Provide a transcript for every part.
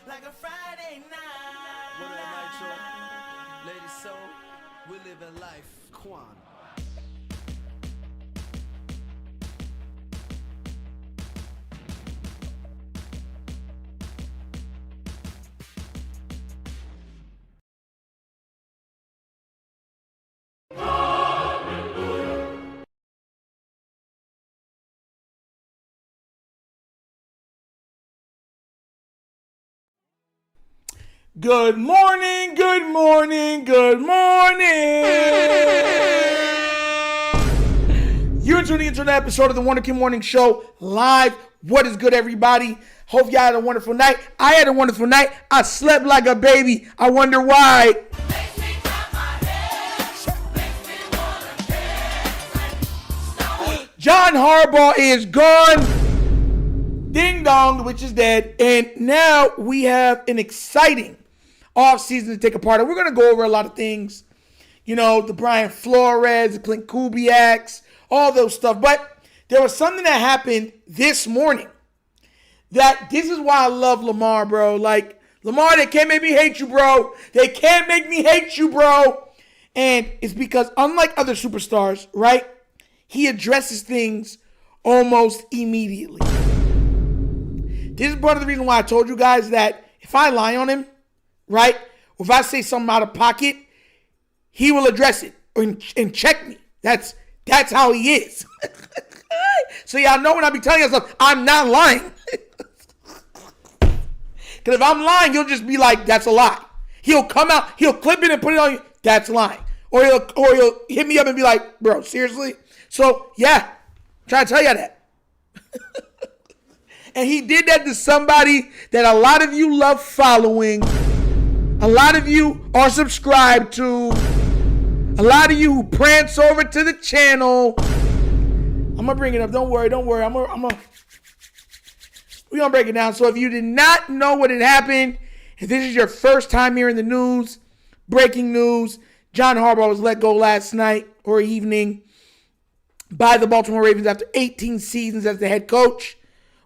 Like a Friday night. What up, Nitro? Lady Soul, we live in life. Quan. Good morning, good morning, good morning. You're tuning into an episode of the Wonder Kid Morning Show live. What is good, everybody? Hope y'all had a wonderful night. I had a wonderful night. I slept like a baby. I wonder why. John Harbaugh is gone. Ding dong, the witch is dead. And now we have an exciting offseason to take apart. And we're going to go over a lot of things. You know, the Brian Flores, the Clint Kubiaks, all those stuff. But there was something that happened this morning that this is why I love Lamar, bro. Like, Lamar, they can't make me hate you, bro. They can't make me hate you, bro. And it's because unlike other superstars, right, he addresses things almost immediately. This is part of the reason why I told you guys that if I lie on him, right, or if I say something out of pocket, he will address it and check me. That's how he is. So y'all know when I be telling you stuff, I'm not lying. Because if I'm lying, he'll just be like, that's a lie. He'll come out, he'll clip it and put it on you, that's lying. Or he'll hit me up and be like, bro, seriously? So yeah, I'm trying to tell you that. And he did that to somebody that a lot of you love following. A lot of you are subscribed to. A lot of you who prance over to the channel. I'm going to bring it up. Don't worry. We're going to break it down. So if you did not know what had happened, if this is your first time hearing the news, breaking news, John Harbaugh was let go last night or evening by the Baltimore Ravens after 18 seasons as the head coach.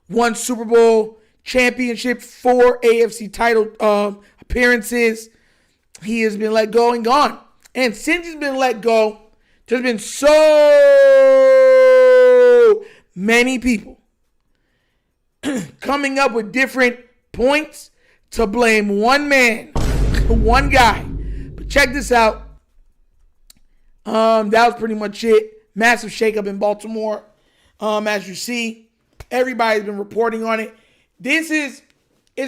1 Super Bowl championship, 4 AFC title appearances. He has been let go and gone. And since he's been let go, there's been so many people coming up with different points to blame one man, one guy. But check this out. That was pretty much it. Massive shakeup in Baltimore. As you see, everybody's been reporting on it. It's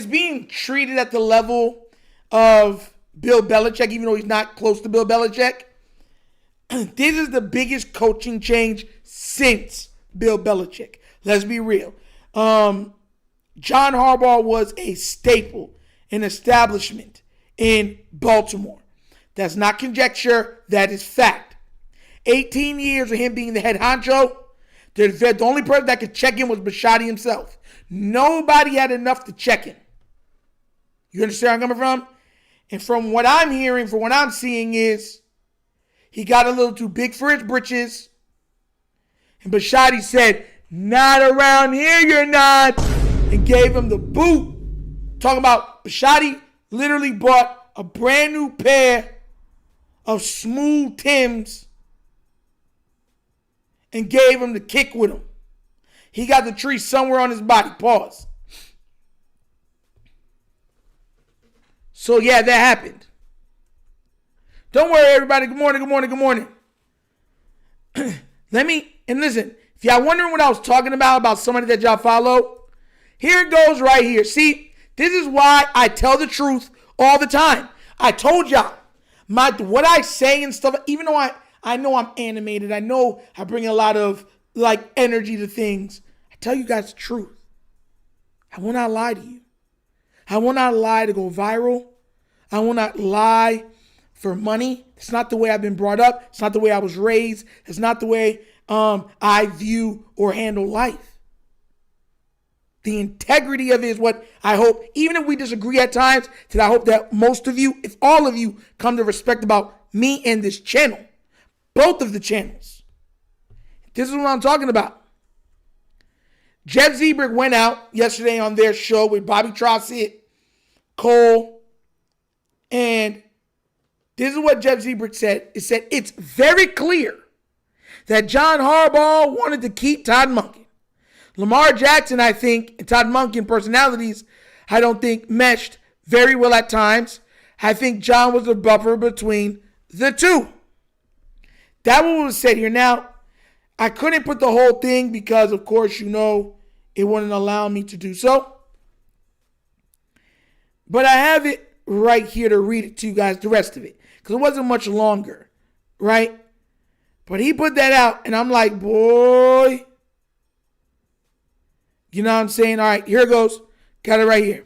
being treated at the level of Bill Belichick, even though he's not close to Bill Belichick. This is the biggest coaching change since Bill Belichick. Let's be real. John Harbaugh was a staple, an establishment in Baltimore. That's not conjecture. That is fact. 18 years of him being the head honcho. The only person that could check him was Bisciotti himself. Nobody had enough to check him. You understand where I'm coming from? And from what I'm hearing, from what I'm seeing is he got a little too big for his britches. And Bisciotti said, not around here, you're not. And gave him the boot. Talking about Bisciotti literally bought a brand new pair of smooth Timbs and gave him the kick with him. He got the tree somewhere on his body. Pause. So yeah, that happened. Don't worry, everybody. Good morning, good morning, good morning. Listen, if y'all wondering what I was talking about somebody that y'all follow, here it goes right here. See, this is why I tell the truth all the time. I told y'all, what I say and stuff, even though I know I'm animated, I know I bring a lot of like energy to things, I tell you guys the truth. I will not lie to you. I will not lie to go viral. I will not lie for money. It's not the way I've been brought up. It's not the way I was raised. It's not the way I view or handle life. The integrity of it is what I hope, even if we disagree at times, that I hope that most of you, if all of you, come to respect about me and this channel. Both of the channels. This is what I'm talking about. Jeff Zebrick went out yesterday on their show with Bobby Trossett, Cole, and this is what Jeff Zebrick said. It said, it's very clear that John Harbaugh wanted to keep Todd Monken. Lamar Jackson, I think, and Todd Monken personalities, I don't think meshed very well at times. I think John was the buffer between the two. That was said here. Now, I couldn't put the whole thing because, of course, you know, it wouldn't allow me to do so. But I have it right here to read it to you guys, the rest of it, because it wasn't much longer, right? But he put that out, and I'm like, boy, you know what I'm saying? All right, here it goes. Got it right here.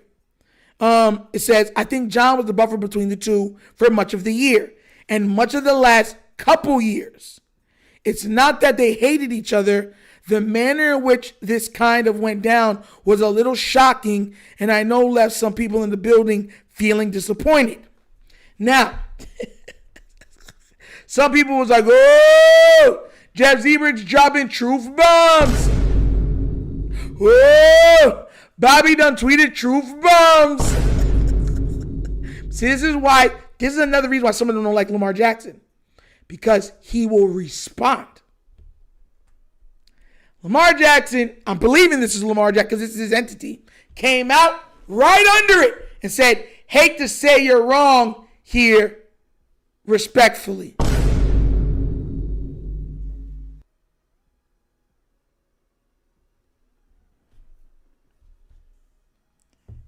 It says, I think John was the buffer between the two for much of the year and much of the last couple years. It's not that they hated each other. The manner in which this kind of went down was a little shocking, and I know left some people in the building feeling disappointed. Now, some people was like, oh, Jeff Zebrick's dropping truth bombs. Oh, Bobby done tweeted truth bombs. See, this is another reason why some of them don't like Lamar Jackson. Because he will respond. Lamar Jackson, I'm believing this is Lamar Jackson because this is his entity, came out right under it and said, hate to say you're wrong here, respectfully.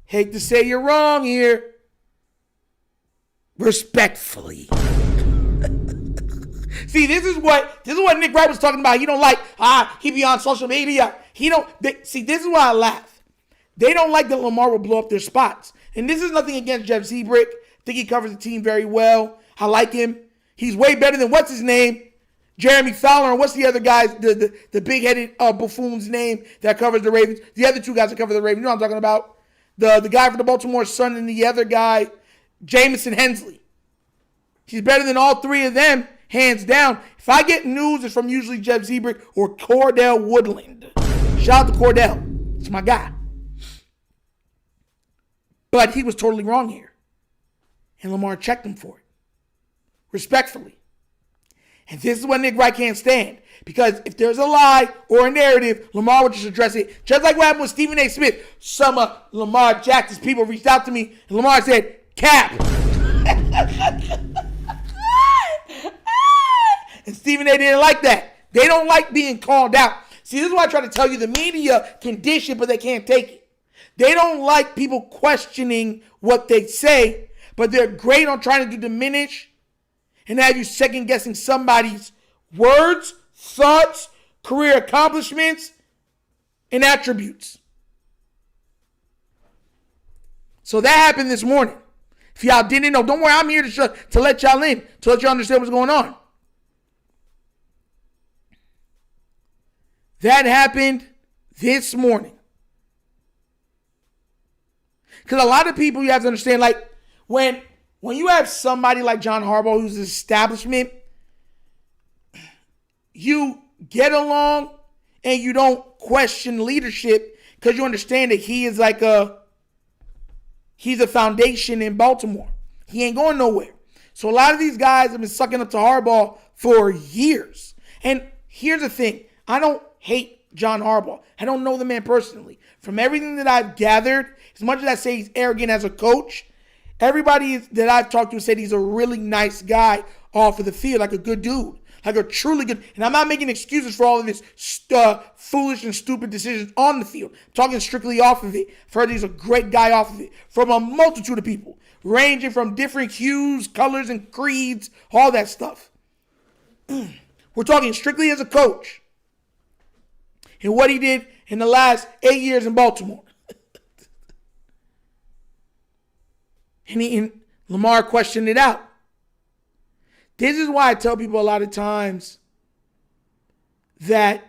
Hate to say you're wrong here, respectfully. See, this is what Nick Wright was talking about. He don't like, he be on social media. See, this is why I laugh. They don't like that Lamar will blow up their spots. And this is nothing against Jeff Zebrick. I think he covers the team very well. I like him. He's way better than, what's his name? Jeremy Fowler. And what's the other guy, the big-headed buffoon's name that covers the Ravens? The other two guys that cover the Ravens. You know what I'm talking about? The guy for the Baltimore Sun and the other guy, Jamison Hensley. He's better than all three of them. Hands down. If I get news, it's from usually Jeff Zebrick or Cordell Woodland. Shout out to Cordell. It's my guy. But he was totally wrong here. And Lamar checked him for it. Respectfully. And this is what Nick Wright can't stand. Because if there's a lie or a narrative, Lamar would just address it. Just like what happened with Stephen A. Smith. Some of Lamar Jackson's people reached out to me. And Lamar said, cap. And Stephen A. didn't like that. They don't like being called out. See, this is why I try to tell you the media can dish it, but they can't take it. They don't like people questioning what they say, but they're great on trying to diminish and have you second guessing somebody's words, thoughts, career accomplishments, and attributes. So that happened this morning. If y'all didn't know, don't worry, I'm here to let y'all in, to let y'all understand what's going on. That happened this morning. Because a lot of people, you have to understand, like, when you have somebody like John Harbaugh, who's an establishment, you get along and you don't question leadership because you understand that he's a foundation in Baltimore. He ain't going nowhere. So a lot of these guys have been sucking up to Harbaugh for years. And here's the thing. I don't hate John Harbaugh. I don't know the man personally. From everything that I've gathered, as much as I say he's arrogant as a coach, everybody that I've talked to said he's a really nice guy off of the field, like a good dude. like a truly good, and I'm not making excuses for all of this foolish and stupid decisions on the field. I'm talking strictly off of it. I've heard he's a great guy off of it from a multitude of people, ranging from different hues, colors, and creeds, all that stuff. We're talking strictly as a coach and what he did in the last 8 years in Baltimore. and Lamar questioned it out. This is why I tell people a lot of times that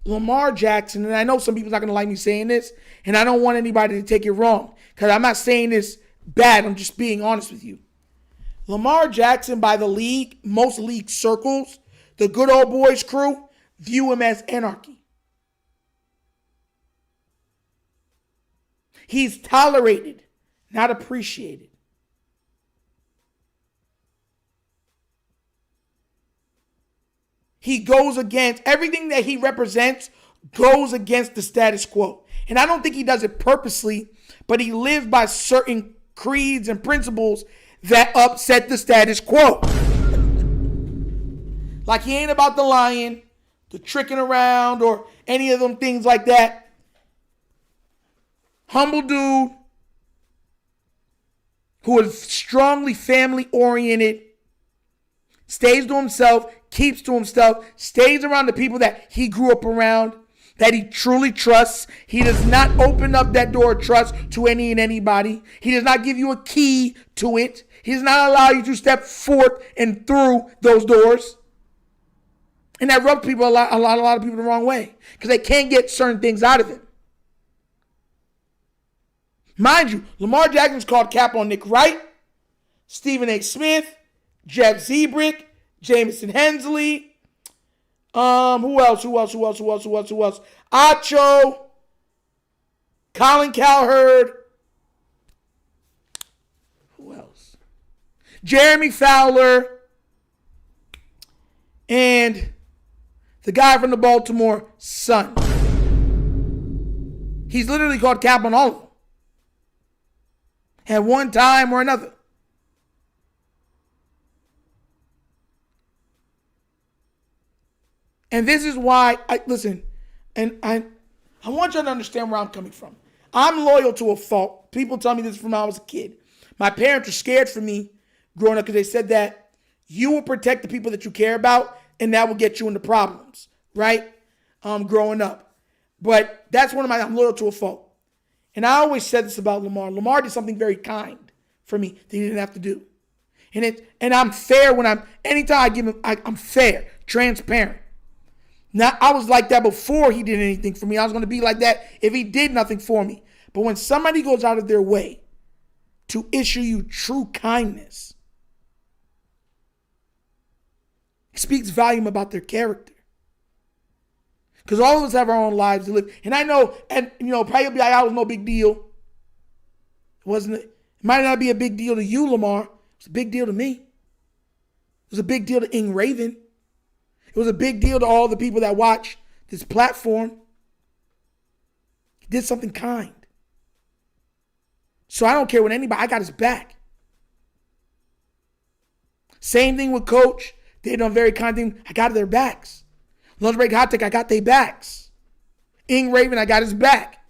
Lamar Jackson, and I know some people's not going to like me saying this, and I don't want anybody to take it wrong, because I'm not saying this bad, I'm just being honest with you. Lamar Jackson, by the league, most league circles, the good old boys crew, view him as anarchy. He's tolerated, not appreciated. He goes against everything that he represents, goes against the status quo. And I don't think he does it purposely, but he lives by certain creeds and principles that upset the status quo. Like he ain't about the lying, the tricking around, or any of them things like that. Humble dude who is strongly family oriented, stays to himself, keeps to himself, stays around the people that he grew up around, that he truly trusts. He does not open up that door of trust to any and anybody. He does not give you a key to it. He does not allow you to step forth and through those doors. And that rubs people a lot of people the wrong way, because they can't get certain things out of him. Mind you, Lamar Jackson's called cap on Nick Wright, Stephen A. Smith, Jeff Zebrick, Jamison Hensley. Who else? Acho, Colin Cowherd. Who else? Jeremy Fowler. And the guy from the Baltimore Sun. He's literally called cap on all of them at one time or another. And this is why, I want you to understand where I'm coming from. I'm loyal to a fault. People tell me this from when I was a kid. My parents were scared for me growing up because they said that you will protect the people that you care about, and that will get you into problems, right? Growing up. But that's I'm loyal to a fault. And I always said this about Lamar. Lamar did something very kind for me that he didn't have to do. And I'm fair anytime I give him, I'm fair, transparent. Now, I was like that before he did anything for me. I was going to be like that if he did nothing for me. But when somebody goes out of their way to issue you true kindness, it speaks volume about their character. Because all of us have our own lives to live. And I know, probably be like, I was no big deal. It might not be a big deal to you, Lamar. It was a big deal to me. It was a big deal to Ing Raven. It was a big deal to all the people that watch this platform. He did something kind. So I don't care what anybody, I got his back. Same thing with Coach. They done very kind thing. I got their backs. Lunch Break Hot Take, I got their backs. Ing Raven, I got his back.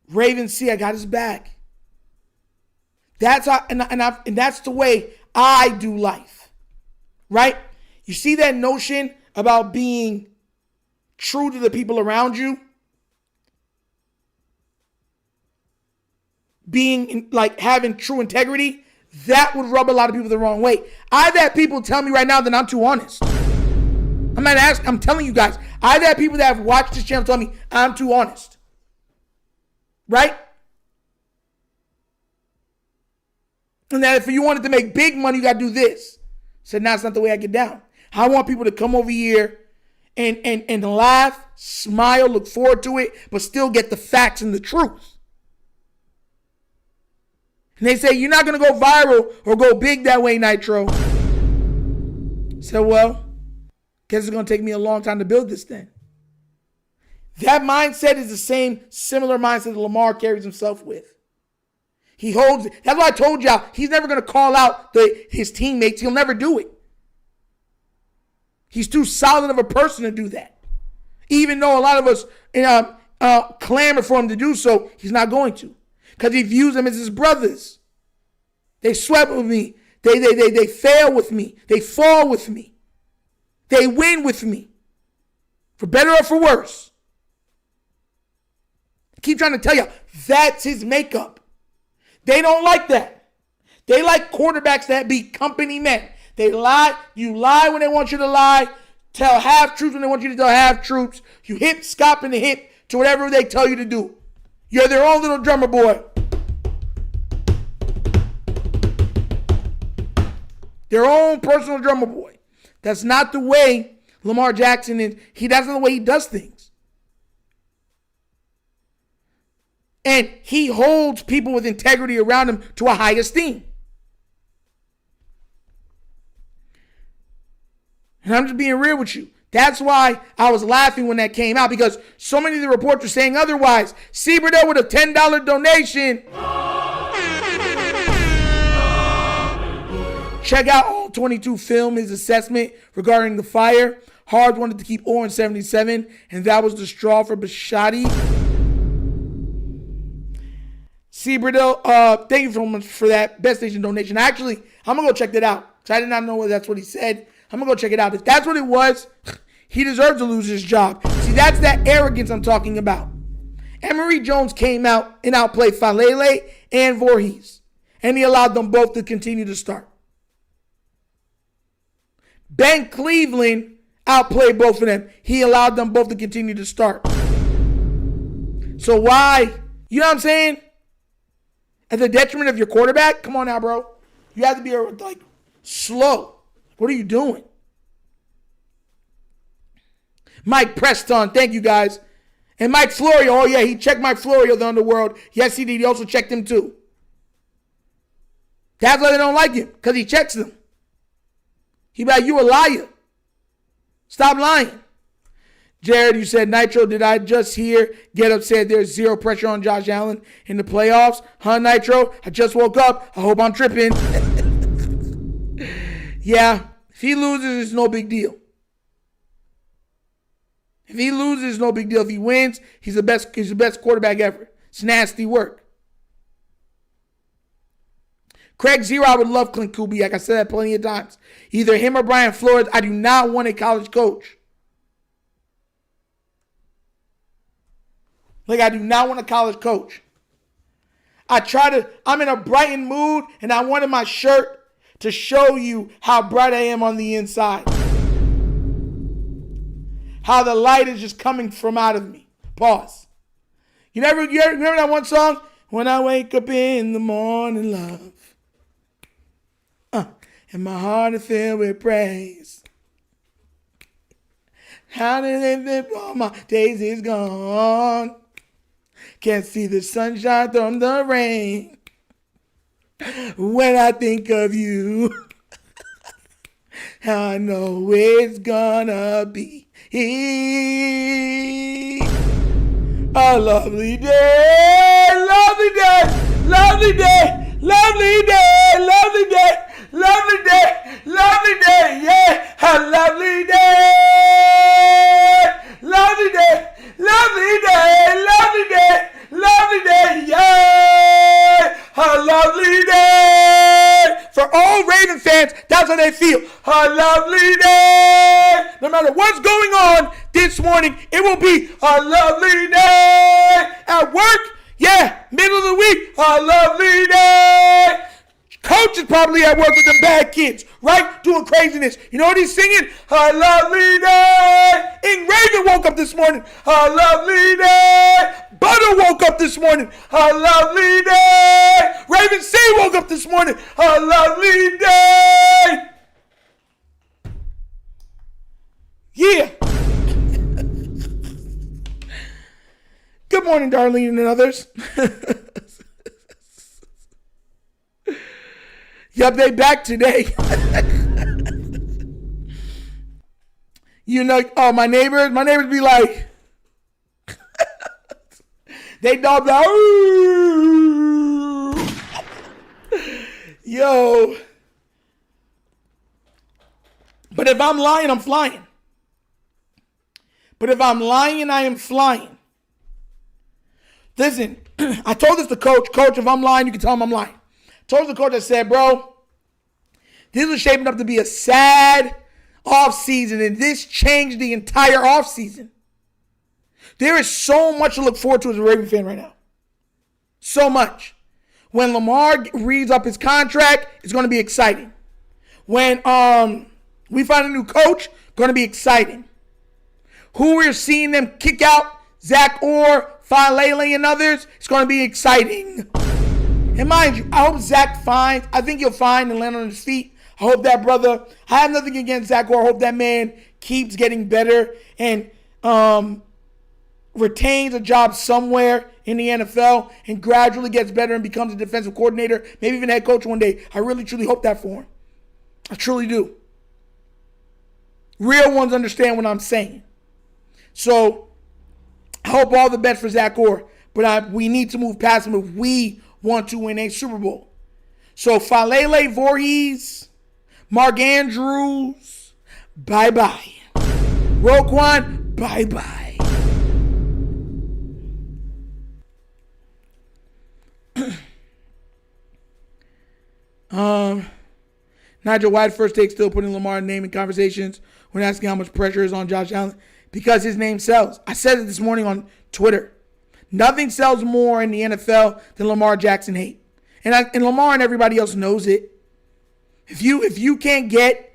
Raven C, I got his back. That's how, and that's the way I do life, right? You see that notion about being true to the people around you, being like having true integrity. That would rub a lot of people the wrong way. I've had people tell me right now that I'm too honest. I'm telling you guys. I've had people that have watched this channel tell me I'm too honest, right? And that if you wanted to make big money, you got to do this. I said, no, it's not the way I get down. I want people to come over here and laugh, smile, look forward to it, but still get the facts and the truth. And they say, you're not going to go viral or go big that way, Nitro. I said, well, guess it's going to take me a long time to build this thing. That mindset is the similar mindset that Lamar carries himself with. He holds it. That's why I told y'all, he's never going to call out his teammates. He'll never do it. He's too solid of a person to do that. Even though a lot of us clamor for him to do so, he's not going to. Because he views them as his brothers. They sweat with me. They fail with me. They fall with me. They win with me. For better or for worse. I keep trying to tell you, that's his makeup. They don't like that. They like quarterbacks that be company men. They lie. You lie when they want you to lie. Tell half-truths when they want you to tell half-truths. You hit Scott in the hip to whatever they tell you to do. You're their own little drummer boy. Their own personal drummer boy. That's not the way Lamar Jackson is. That's not the way he does things. And he holds people with integrity around him to a high esteem. And I'm just being real with you. That's why I was laughing when that came out, because so many of the reports are saying otherwise. Seaberdell with a $10 donation. Check out all 22 film, his assessment regarding the fire. Hard wanted to keep Orange 77, and that was the straw for Bishotti. Seaberdell, thank you so much for that Best Station donation. Actually, I'm going to go check that out, because I did not know whether that's what he said. I'm going to go check it out. If that's what it was, he deserves to lose his job. See, that's that arrogance I'm talking about. Emory Jones came out and outplayed Falele and Voorhees, and he allowed them both to continue to start. Ben Cleveland outplayed both of them. He allowed them both to continue to start. So why? You know what I'm saying? At the detriment of your quarterback? Come on now, bro. You have to be slow. What are you doing? Mike Preston, thank you guys. And Mike Florio, oh yeah, he checked Mike Florio, the underworld. Yes, he did. He also checked him too. That's why they don't like him, because he checks them. He be like, you a liar. Stop lying. Jared, you said, Nitro, did I just hear Get Up said there's zero pressure on Josh Allen in the playoffs? Huh, Nitro? I just woke up. I hope I'm tripping. Yeah, if he loses, it's no big deal. If he loses, it's no big deal. If he wins, he's the best quarterback ever. It's nasty work. Craig Zero, I would love Clint Kubiak. I said that plenty of times. Either him or Brian Flores. I do not want a college coach. I do not want a college coach. I'm in a brightened mood, and I wanted my shirt to show you how bright I am on the inside. How the light is just coming from out of me. Pause. You remember that one song? When I wake up in the morning, love. And my heart is filled with praise. How did it all my days is gone. Can't see the sunshine from the rain. When I think of you, I know it's gonna be a lovely day, lovely day, lovely day, lovely day, lovely day, lovely day, lovely day, yeah, a lovely day, lovely day, lovely day, lovely day, lovely day, yeah, a lovely day. For all Raven fans, that's how they feel. A lovely day. No matter what's going on this morning, it will be a lovely day. At work, yeah, middle of the week, a lovely day. Coach is probably at work with them bad kids, right? Doing craziness. You know what he's singing? A lovely day. Ing Raven woke up this morning. A lovely day. Butter woke up this morning. A lovely day. Raven C woke up this morning. A lovely day. Yeah. Good morning, Darlene and others. Yup, they back today. You know, oh, my neighbors be like, They dogged out. Yo. But if I'm lying, I'm flying. But if I'm lying, I am flying. Listen, I told this to Coach. Coach, if I'm lying, you can tell him I'm lying. Told the coach, I said, bro, this was shaping up to be a sad offseason, and this changed the entire offseason. There is so much to look forward to as a Raven fan right now. So much. When Lamar reads up his contract, it's going to be exciting. When we find a new coach, going to be exciting. Who we're seeing them kick out, Zach Orr, Falele, and others, it's going to be exciting. And mind you, I hope Zach finds, I think he'll find and land on his feet. I hope that brother, I have nothing against Zach Orr. I hope that man keeps getting better and retains a job somewhere in the NFL and gradually gets better and becomes a defensive coordinator, maybe even head coach one day. I really, truly hope that for him. I truly do. Real ones understand what I'm saying. So, I hope all the best for Zach Orr, but we need to move past him if we want to win a Super Bowl. So, Falele, Voorhees, Mark Andrews, bye-bye. Roquan, bye-bye. Nigel White first take still putting Lamar's name in conversations when asking how much pressure is on Josh Allen because his name sells. I said it this morning on Twitter. Nothing sells more in the NFL than Lamar Jackson hate. And Lamar and everybody else knows it. If you can't get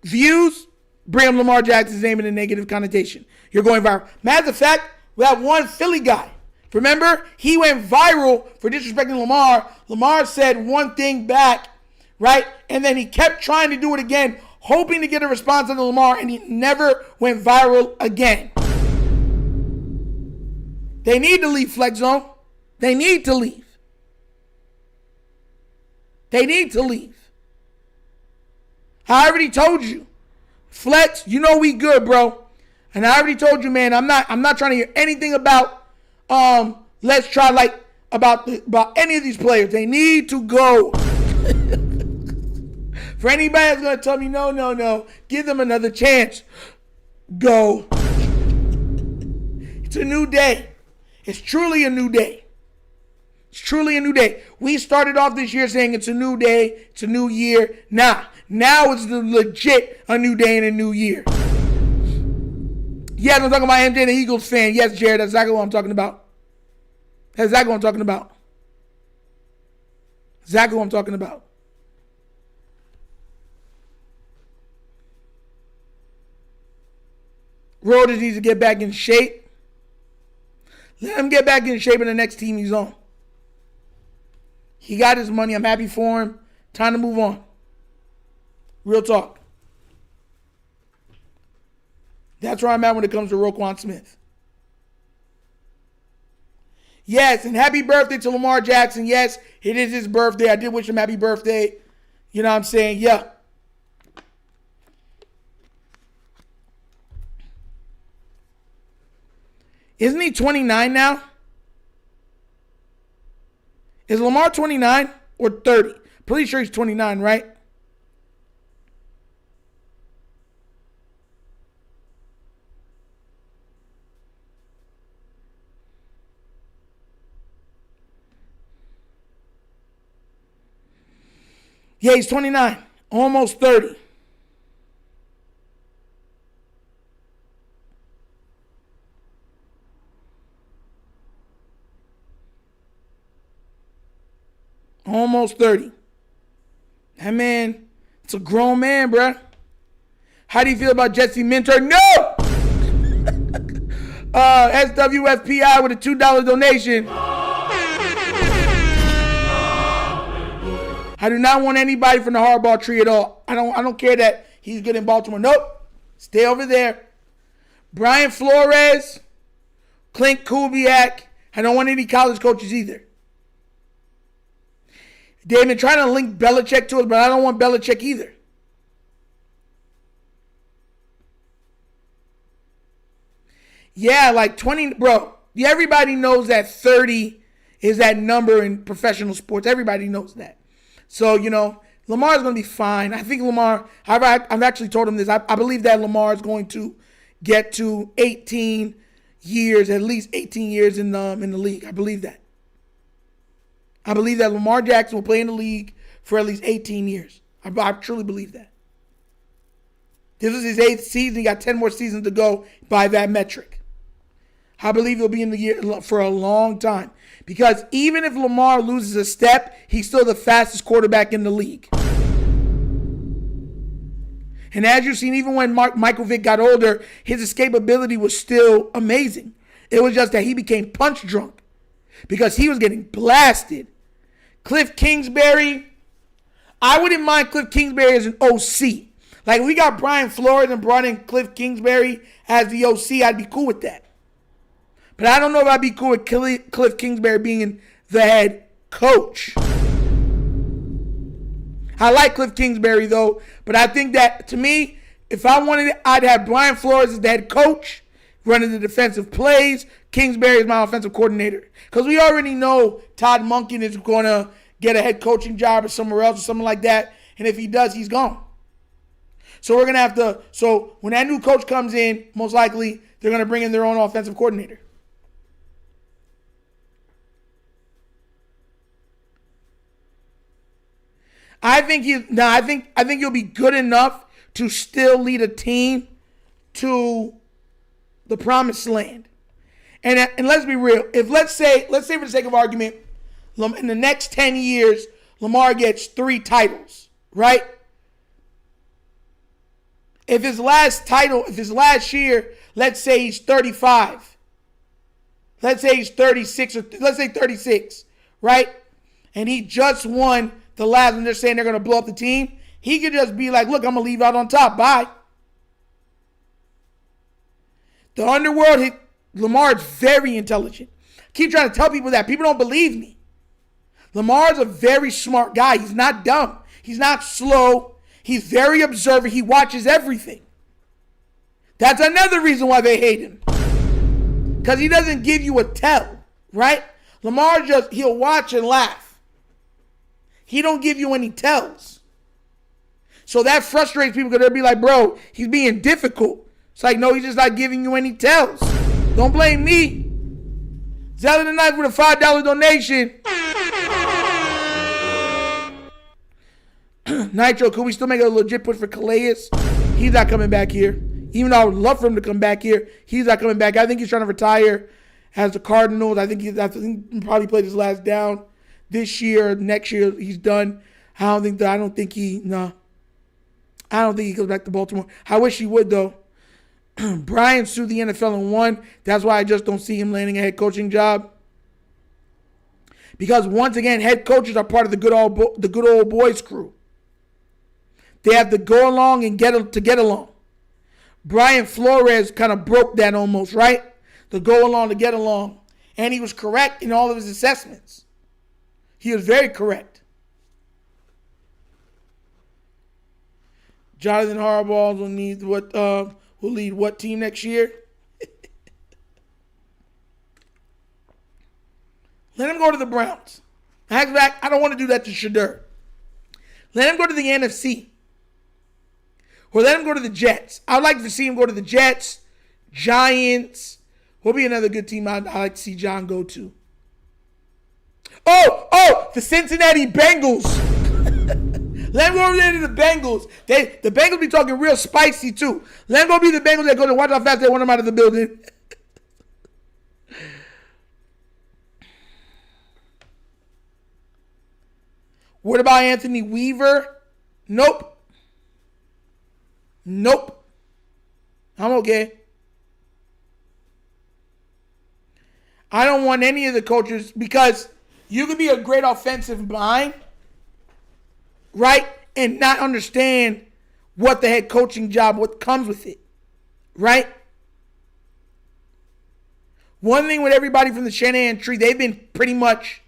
views, bring up Lamar Jackson's name in a negative connotation. You're going viral. Matter of fact, we have one Philly guy. Remember? He went viral for disrespecting Lamar. Lamar said one thing back, right? And then he kept trying to do it again, hoping to get a response on Lamar, and he never went viral again. They need to leave Flex Zone. They need to leave. They need to leave. I already told you. Flex, you know we good, bro. And I already told you, man, I'm not trying to hear anything about let's try like about any of these players. They need to go. For anybody that's gonna tell me no, give them another chance. Go. It's a new day. It's truly a new day. It's truly a new day. We started off this year saying it's a new day, it's a new year. Now it's legit a new day and a new year. Yes, I'm talking about MJ, the Eagles fan. Yes, Jared, that's exactly what I'm talking about. That's exactly what I'm talking about. Exactly what I'm talking about. Rodgers needs to get back in shape. Let him get back in shape in the next team he's on. He got his money. I'm happy for him. Time to move on. Real talk. That's where I'm at when it comes to Roquan Smith. Yes, and happy birthday to Lamar Jackson. Yes, it is his birthday. I did wish him happy birthday. You know what I'm saying? Yeah. Isn't he 29 now? Is Lamar 29 or 30? Pretty sure he's 29, right? Yeah, he's 29. Almost 30. Almost 30. That man, it's a grown man, bruh. How do you feel about Jesse Minter? No! SWFPI with a $2 donation. I do not want anybody from the Harbaugh tree at all. I don't care that he's good in Baltimore. Nope. Stay over there. Brian Flores, Clint Kubiak. I don't want any college coaches either. They've been trying to link Belichick to it, but I don't want Belichick either. Yeah, like 20, bro. Everybody knows that 30 is that number in professional sports. Everybody knows that. So, Lamar's going to be fine. I think Lamar, I've actually told him this. I believe that Lamar is going to get to 18 years, at least 18 years in the league. I believe that. I believe that Lamar Jackson will play in the league for at least 18 years. I truly believe that. This is his 8th season. He got 10 more seasons to go by that metric. I believe he'll be in the year for a long time. Because even if Lamar loses a step, he's still the fastest quarterback in the league. And as you've seen, even when Michael Vick got older, his escapability was still amazing. It was just that he became punch drunk because he was getting blasted. Cliff Kingsbury, I wouldn't mind Cliff Kingsbury as an OC. Like, if we got Brian Flores and brought in Cliff Kingsbury as the OC, I'd be cool with that. But I don't know if I'd be cool with Cliff Kingsbury being the head coach. I like Cliff Kingsbury, though. But I think that, to me, if I wanted it, I'd have Brian Flores as the head coach, running the defensive plays. Kingsbury is my offensive coordinator. Because we already know Todd Monken is going to get a head coaching job or somewhere else or something like that. And if he does, he's gone. So we're going to have to, so when that new coach comes in, most likely they're going to bring in their own offensive coordinator. I think you'll be good enough to still lead a team to the promised land. And let's be real. If let's say for the sake of argument, in the next 10 years, Lamar gets 3 titles, right? If his last year, let's say he's 35. Let's say he's 36, or let's say 36, right? And he just won the last one. They're saying they're going to blow up the team. He could just be like, look, I'm going to leave out on top. Bye. The underworld, Lamar is very intelligent. I keep trying to tell people that. People don't believe me. Lamar's a very smart guy. He's not dumb. He's not slow. He's very observant. He watches everything. That's another reason why they hate him. Because he doesn't give you a tell, right? Lamar he'll watch and laugh. He don't give you any tells. So that frustrates people because they'll be like, bro, he's being difficult. It's like, no, he's just not giving you any tells. Don't blame me. Zeller tonight with a $5 donation. Nitro, could we still make a legit push for Calais? He's not coming back here. Even though I would love for him to come back here, he's not coming back. I think he's trying to retire as the Cardinals. I think he probably played his last down this year. Next year, he's done. I don't think he goes back to Baltimore. I wish he would, though. Brian sued the NFL and won. That's why I just don't see him landing a head coaching job. Because once again, head coaches are part of the good old boys crew. They have to go along and get along. Brian Flores kind of broke that almost, right? The go along to get along. And he was correct in all of his assessments. He was very correct. Jonathan Harbaugh will lead what team next year? Let him go to the Browns. I don't want to do that to Shadur. Let him go to the NFC. Or let him go to the Jets. I would like to see him go to the Jets, Giants. What would be another good team I'd like to see John go to? Oh, the Cincinnati Bengals. Let him go over there to the Bengals. The Bengals be talking real spicy, too. Let him go be the Bengals that go to watch how fast they want him out of the building. What about Anthony Weaver? Nope. I'm okay. I don't want any of the coaches because you could be a great offensive mind, right? And not understand what the head coaching job, what comes with it, right? One thing with everybody from the Shanahan tree, they've been pretty much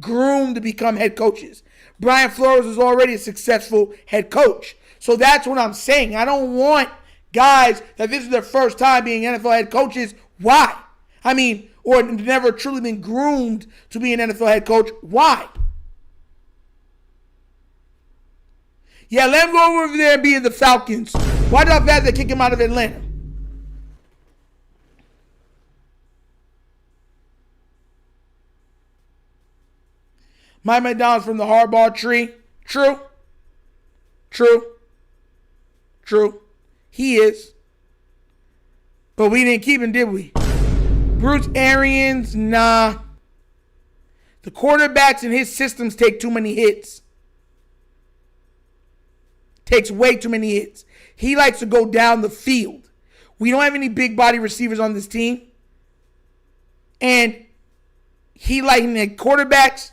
groomed to become head coaches. Brian Flores was already a successful head coach. So that's what I'm saying. I don't want guys that this is their first time being NFL head coaches. Why? I mean, or never truly been groomed to be an NFL head coach. Why? Yeah, let him go over there and be in the Falcons. Why not bad they kick him out of Atlanta? Mike McDonald's from the Harbaugh tree. True. He is. But we didn't keep him, did we? Bruce Arians, nah. The quarterbacks in his systems take too many hits. Takes way too many hits. He likes to go down the field. We don't have any big body receivers on this team. And he like the quarterbacks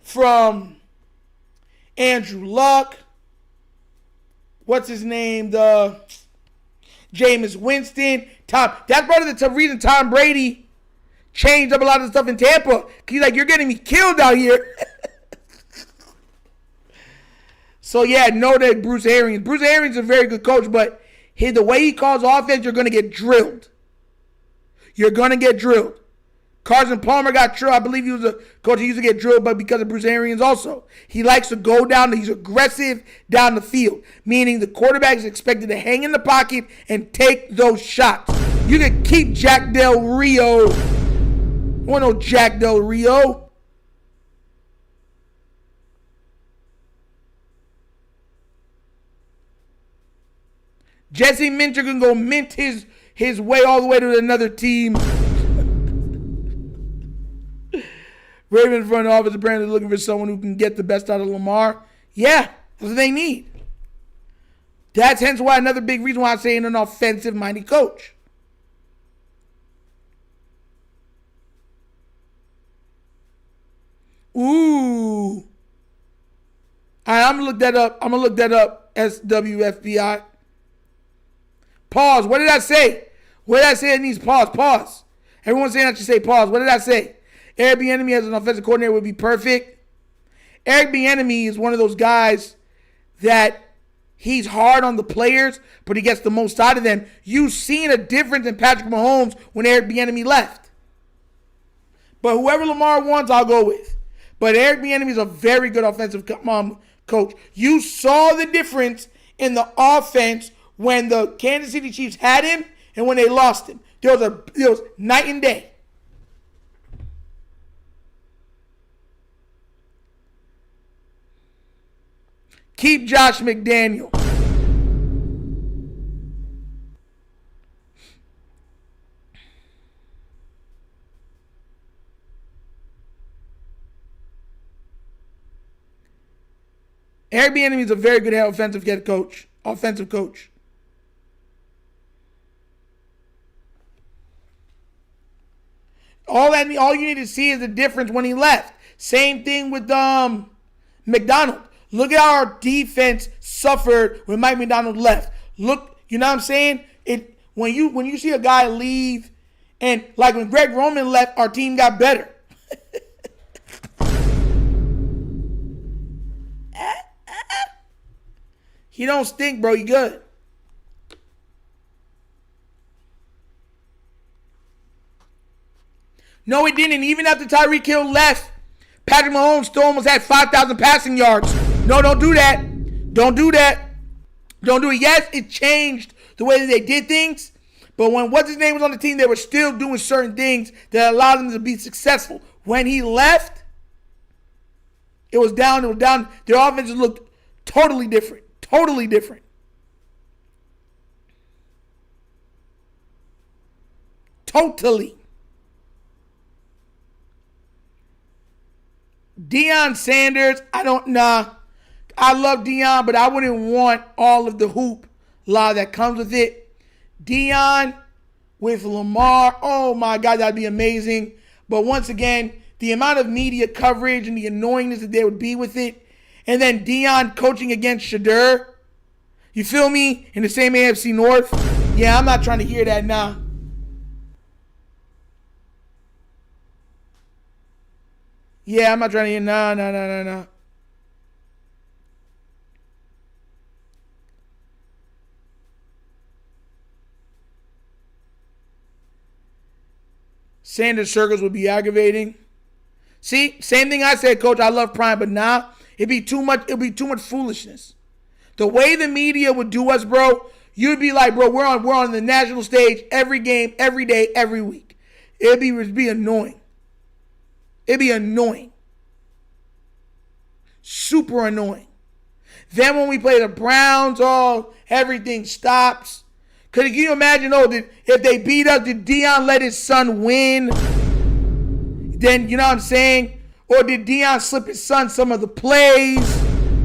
from Andrew Luck. What's his name? The Jameis Winston. That's part of the reason Tom Brady changed up a lot of stuff in Tampa. He's like, you're getting me killed out here. So, yeah, know that Bruce Arians. Bruce Arians is a very good coach, but the way he calls offense, you're going to get drilled. You're going to get drilled. Carson Palmer got drilled. I believe he was a coach. He used to get drilled, but because of Bruce Arians also. He likes to go down. He's aggressive down the field, meaning the quarterback is expected to hang in the pocket and take those shots. You can keep Jack Del Rio. I want no Jack Del Rio. Jesse Minter can go mint his way all the way to another team. Ravens front office apparently looking for someone who can get the best out of Lamar. Yeah, that's what they need. That's hence why another big reason why I'm saying an offensive-minded coach. Ooh. All right, I'm going to look that up. SWFBI. Pause. What did I say? What did I say? It needs pause. Pause. Everyone's saying I should say pause. What did I say? Eric Bieniemy as an offensive coordinator would be perfect. Eric Bieniemy is one of those guys that he's hard on the players, but he gets the most out of them. You've seen a difference in Patrick Mahomes when Eric Bieniemy left. But whoever Lamar wants, I'll go with. But Eric Bieniemy is a very good offensive coach. You saw the difference in the offense when the Kansas City Chiefs had him and when they lost him. There was night and day. Keep Josh McDaniel. Eric Bieniemy is a very good offensive coach. All you need to see is the difference when he left. Same thing with McDonald. Look at how our defense suffered when Mike McDonald left. Look, you know what I'm saying? When you see a guy leave, and like when Greg Roman left, our team got better. He don't stink, bro. He good. No, it didn't. Even after Tyreek Hill left, Patrick Mahomes still almost had 5,000 passing yards. No, don't do that. Don't do that. Don't do it. Yes, it changed the way that they did things, but when what's-his-name was on the team, they were still doing certain things that allowed them to be successful. When he left, it was down. Their offenses looked totally different. Totally different. Totally. Dion Sanders, I love Dion, but I wouldn't want all of the hoop law that comes with it. Dion with Lamar, oh my God, that'd be amazing. But once again, the amount of media coverage and the annoyingness that there would be with it, and then Dion coaching against Shadur, you feel me? In the same AFC North. Yeah, I'm not trying to hear that now. Yeah, I'm not trying to hear. No. Sanders circles would be aggravating. See, same thing I said, Coach. I love Prime, but nah, it'd be too much foolishness. The way the media would do us, bro, you'd be like, bro, we're on the national stage every game, every day, every week. It'd be annoying. It'd be annoying. Super annoying. Then when we play the Browns, everything stops. Can you imagine, if they beat us, did Dion let his son win? Then, you know what I'm saying? Or did Dion slip his son some of the plays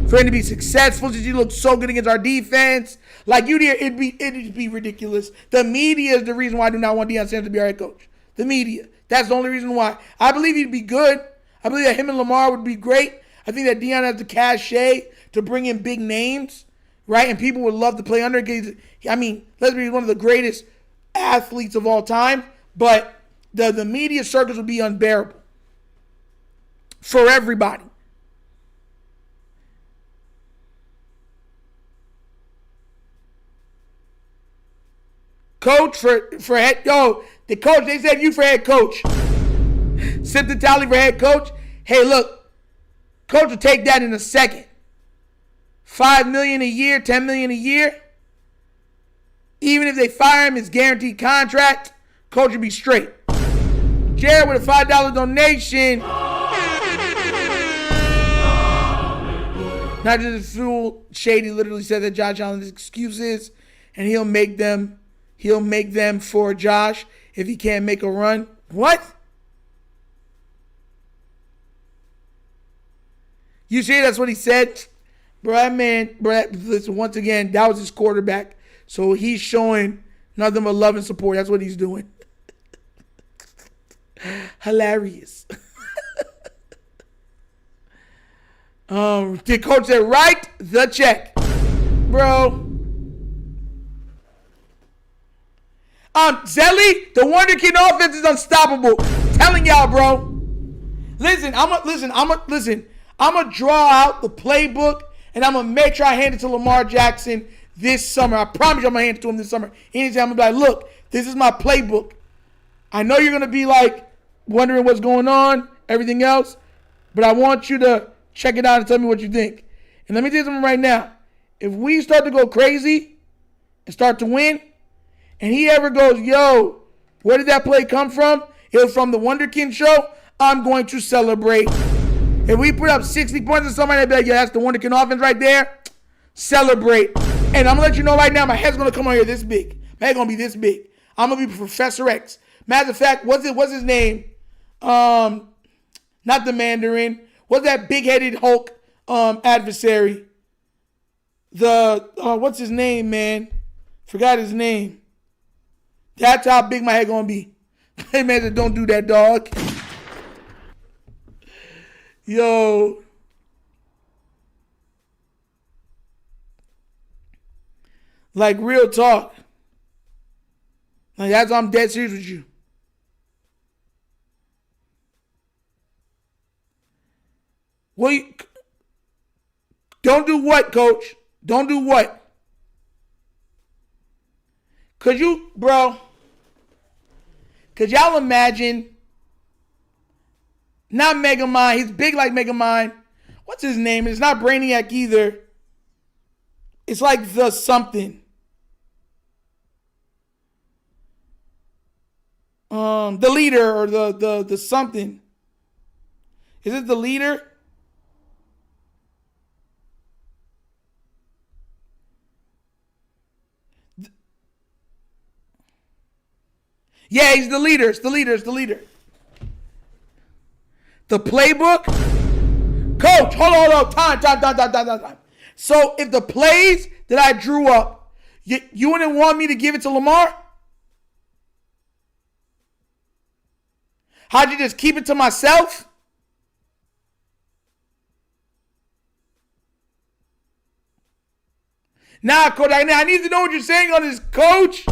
for him to be successful since he looked so good against our defense? Like, it'd be ridiculous. The media is the reason why I do not want Dion Sanders to be our head coach. The media. That's the only reason why. I believe he'd be good. I believe that him and Lamar would be great. I think that Dion has the cachet to bring in big names, right? And people would love to play under. I mean, let's be one of the greatest athletes of all time. But the media circus would be unbearable for everybody. Coach for head, the coach, they said you for head coach. Sip the tally for head coach. Hey, look, coach will take that in a second. $5 million a year, $10 million a year. Even if they fire him, his guaranteed contract, coach will be straight. Jared with a $5 donation. Not just a fool. Shady literally said that Josh Allen's excuses, and he'll make them for Josh if he can't make a run. What? You see, that's what he said? Bro, listen, once again, that was his quarterback. So he's showing nothing but love and support. That's what he's doing. Hilarious. The coach said, write the check. Bro. Zelly, the Wonder Kid offense is unstoppable. Telling y'all, bro. Listen, I'm gonna draw out the playbook, and I'm gonna make sure I hand it to Lamar Jackson this summer. I promise you I'm gonna hand it to him this summer. Anytime I'm gonna be like, look, this is my playbook. I know you're gonna be like wondering what's going on, everything else, but I want you to check it out and tell me what you think. And let me tell you something right now. If we start to go crazy and start to win, and he ever goes, yo, where did that play come from? It was from the TheWunderkindShow. I'm going to celebrate. If we put up 60 points or somebody, I'd be like, yeah, that's the Wunderkind offense right there. Celebrate. And I'm going to let you know right now, my head's going to come on here this big. My head's going to be this big. I'm going to be Professor X. Matter of fact, what's his name? Not the Mandarin. What's that big-headed Hulk adversary? What's his name, man? Forgot his name. That's how big my head gonna be. Hey, man, don't do that, dog. Yo. Like, real talk. Like, that's why I'm dead serious with you. Don't do what, coach? Don't do what? Could y'all imagine, not Megamind, he's big like Megamind. What's his name? It's not Brainiac either. It's like the something. The leader or the something. Is it the leader? Yeah, he's the leader. It's the leader. The playbook? Coach, hold on. Time. So if the plays that I drew up, you wouldn't want me to give it to Lamar? How'd you just keep it to myself? Nah, coach, I need to know what you're saying on this, coach.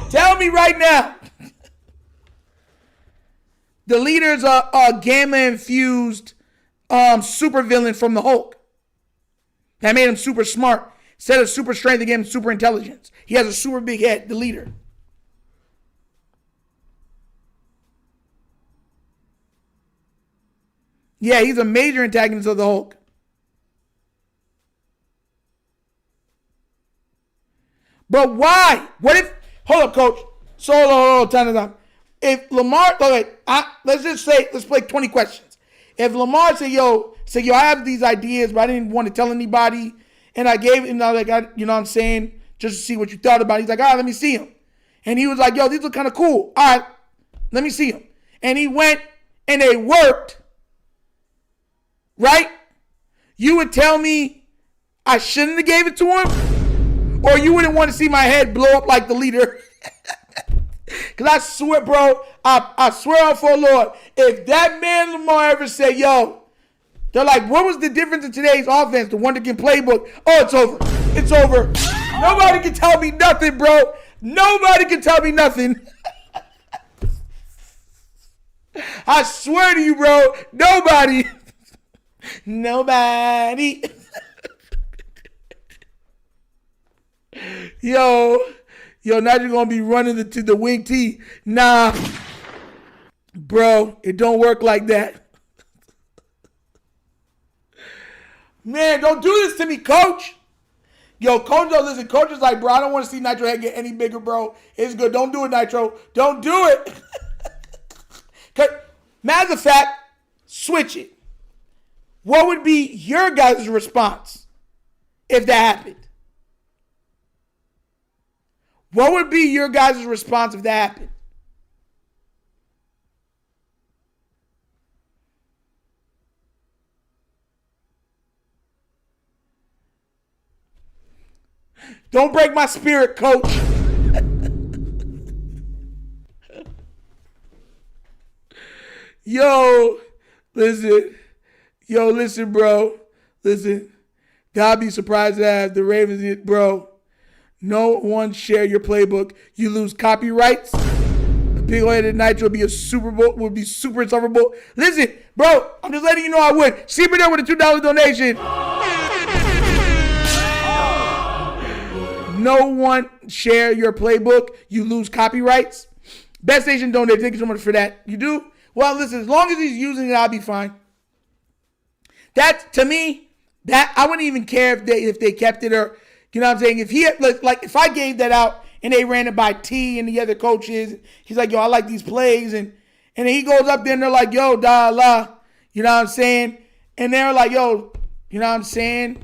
Tell me right now. The leader's a gamma-infused supervillain from the Hulk. That made him super smart. Instead of super strength, they gave him super intelligence. He has a super big head, the leader. Yeah, he's a major antagonist of the Hulk. But why? What if, hold up, coach. So, hold on, time. If Lamar, okay, let's just say, let's play 20 questions. If Lamar say, yo, I have these ideas, but I didn't want to tell anybody, and I gave him, you know what I'm saying, just to see what you thought about it. He's like, all right, let me see him. And he was like, yo, these look kind of cool. All right, let me see him. And he went, and they worked, right? You would tell me I shouldn't have gave it to him? Or you wouldn't want to see my head blow up like the leader? Because I swear, bro, I swear on for Lord, if that man Lamar ever said, yo, they're like, what was the difference in today's offense? The Wunderkind playbook. Oh, it's over. It's over. Nobody can tell me nothing, bro. Nobody can tell me nothing. I swear to you, bro, nobody. Nobody. Yo, now you're going to be running to the wing tee. Nah, bro, it don't work like that. Man, don't do this to me, coach. Yo, coach, don't listen. Coach is like, bro, I don't want to see Nitro head get any bigger, bro. It's good. Don't do it, Nitro. Don't do it. Matter of fact, switch it. What would be your guys' response if that happened? What would be your guys' response if that happened? Don't break my spirit, coach. Yo, listen, bro. Listen. God be surprised to have the Ravens, bro. No one share your playbook. You lose copyrights. A big-headed Nitro would be super insufferable. Listen, bro, I'm just letting you know I would. Super there with a $2 donation. No one share your playbook. You lose copyrights. Best Station donate. Thank you so much for that. You do? Well, listen, as long as he's using it, I'll be fine. That, to me, that I wouldn't even care if they kept it or, you know what I'm saying? If he had, like if I gave that out and they ran it by T and the other coaches, he's like, yo, I like these plays. And then he goes up there and they're like, yo, la. You know what I'm saying? And they're like, yo, you know what I'm saying?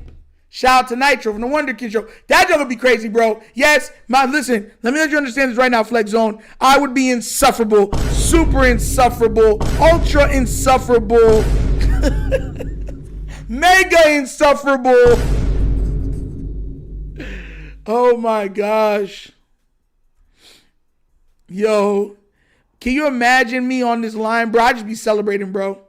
Shout out to Nitro from the Wunderkind Show. That joke would be crazy, bro. Yes, listen, let me let you understand this right now, Flex Zone. I would be insufferable, super insufferable, ultra insufferable, mega insufferable. Oh my gosh. Yo, can you imagine me on this line, bro? I'd just be celebrating, bro.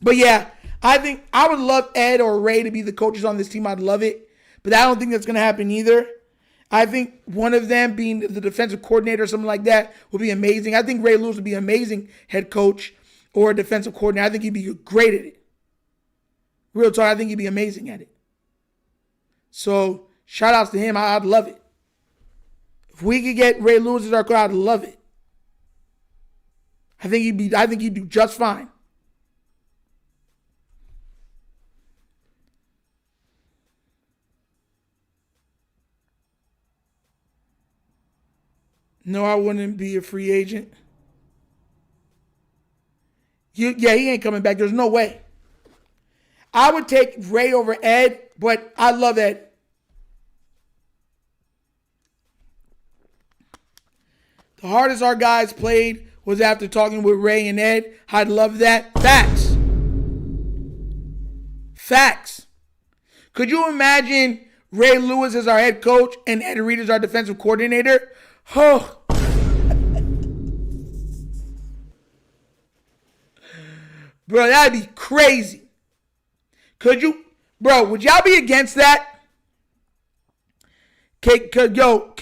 But yeah, I think I would love Ed or Ray to be the coaches on this team. I'd love it. But I don't think that's going to happen either. I think one of them being the defensive coordinator or something like that would be amazing. I think Ray Lewis would be an amazing head coach or a defensive coordinator. I think he'd be great at it. Real talk, I think he'd be amazing at it. So, shout outs to him. I'd love it. If we could get Ray Lewis as our coach, I'd love it. I think he'd do just fine. No, I wouldn't be a free agent. He ain't coming back. There's no way. I would take Ray over Ed, but I love Ed. The hardest our guys played was after talking with Ray and Ed. I'd love that. Facts. Could you imagine Ray Lewis as our head coach and Ed Reed as our defensive coordinator? Oh. Bro, that'd be crazy. Could you? Bro, would y'all be against that? Could y'all?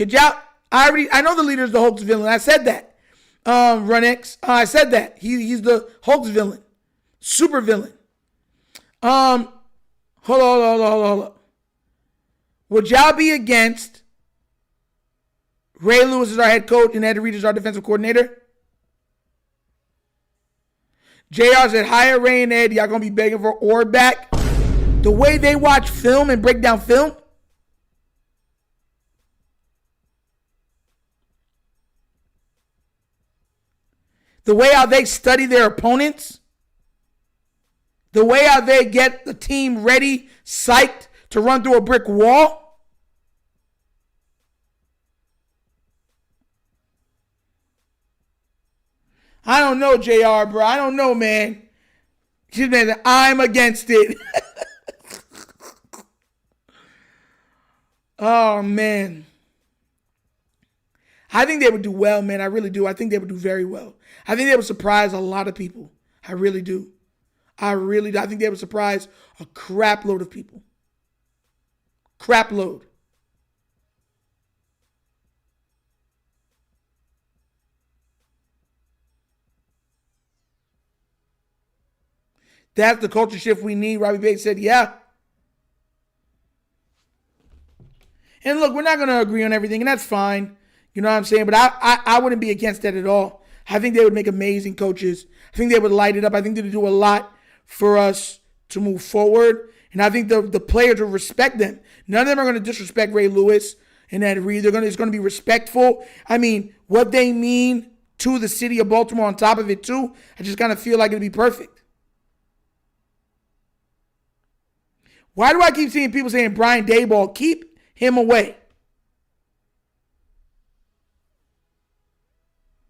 I know the leader's the Hulk's villain. I said that. Runx. I said that. He's the Hulk's villain. Super villain. Hold on. Would y'all be against Ray Lewis as our head coach and Ed Reed as our defensive coordinator? JR said, hire Ray and Ed. Y'all going to be begging for Orb back. The way they watch film and break down film. The way how they study their opponents. The way how they get the team ready, psyched to run through a brick wall. I don't know, JR, bro. I don't know, man. She's been, I'm against it. Oh, man. I think they would do well, man. I really do. I think they would do very well. I think they would surprise a lot of people. I really do. I really do. I think they would surprise a crap load of people. Crap load. That's the culture shift we need. Robbie Bates said, yeah. And look, we're not going to agree on everything, and that's fine. You know what I'm saying? But I wouldn't be against that at all. I think they would make amazing coaches. I think they would light it up. I think they would do a lot for us to move forward. And I think the players will respect them. None of them are going to disrespect Ray Lewis and Ed Reed. It's going to be respectful. I mean, what they mean to the city of Baltimore on top of it, too, I just kind of feel like it'll be perfect. Why do I keep seeing people saying Brian Daboll? Keep him away.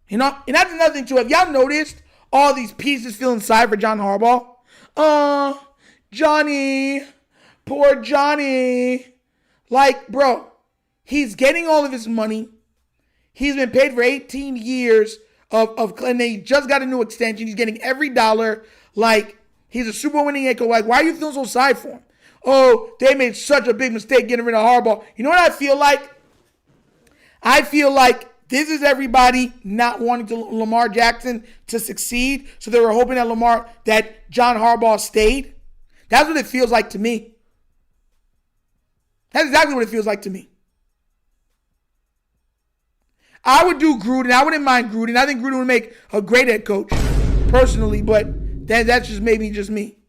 You know, and that's another thing, too. Have y'all noticed all these pieces feeling sorry for John Harbaugh? Johnny. Poor Johnny. Like, bro, he's getting all of his money. He's been paid for 18 years and they just got a new extension. He's getting every dollar. Like, he's a Super Bowl winning head coach. Like, why are you feeling so sorry for him? Oh, they made such a big mistake getting rid of Harbaugh. You know what I feel like? I feel like this is everybody not wanting Lamar Jackson to succeed. So they were hoping that John Harbaugh stayed. That's what it feels like to me. That's exactly what it feels like to me. I would do Gruden. I wouldn't mind Gruden. I think Gruden would make a great head coach, personally, but that's just maybe just me.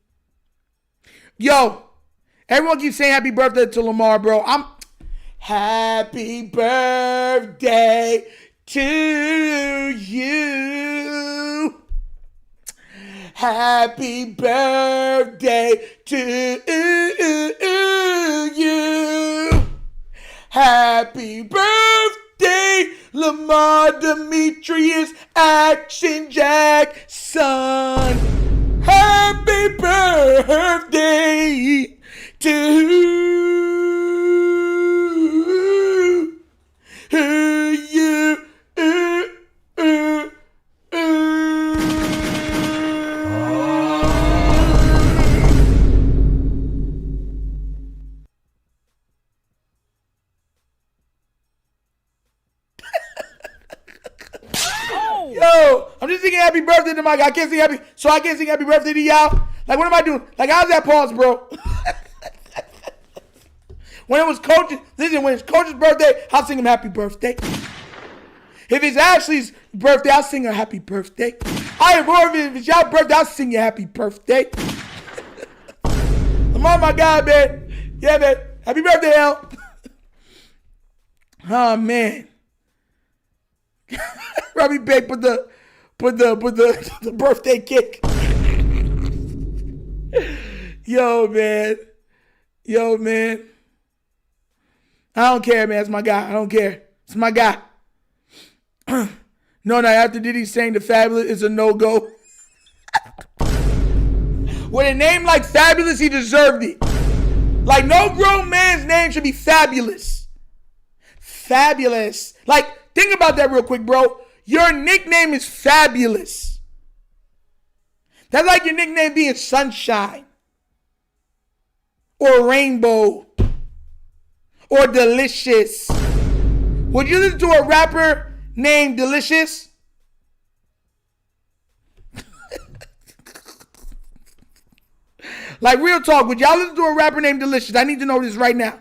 Yo, everyone keeps saying happy birthday to Lamar, bro. Happy birthday to you. Happy birthday to you. Happy birthday, Lamar Demetrius Action Jackson. Happy birthday to you. Yo, I'm just singing happy birthday to my guy. I can't sing happy birthday to y'all. Like, what am I doing? Like, how's that pause, bro? When it's coach's birthday, I'll sing him happy birthday. If it's Ashley's birthday, I'll sing her happy birthday. If it's y'all birthday, I'll sing you happy birthday. Lamar, my guy, man. Yeah, man. Happy birthday, Al. Oh, man. Robbie Beck put the birthday cake. Yo, man. I don't care, man. It's my guy. I don't care. It's my guy. No, after Diddy saying the Fabulous is a no-go. With a name like Fabulous, he deserved it. Like, no grown man's name should be Fabulous. Fabulous. Like, think about that real quick, bro. Your nickname is Fabulous. That's like your nickname being Sunshine. Or Rainbow. Or Delicious. Would you listen to a rapper named Delicious? Like, real talk, would y'all listen to a rapper named Delicious? I need to know this right now.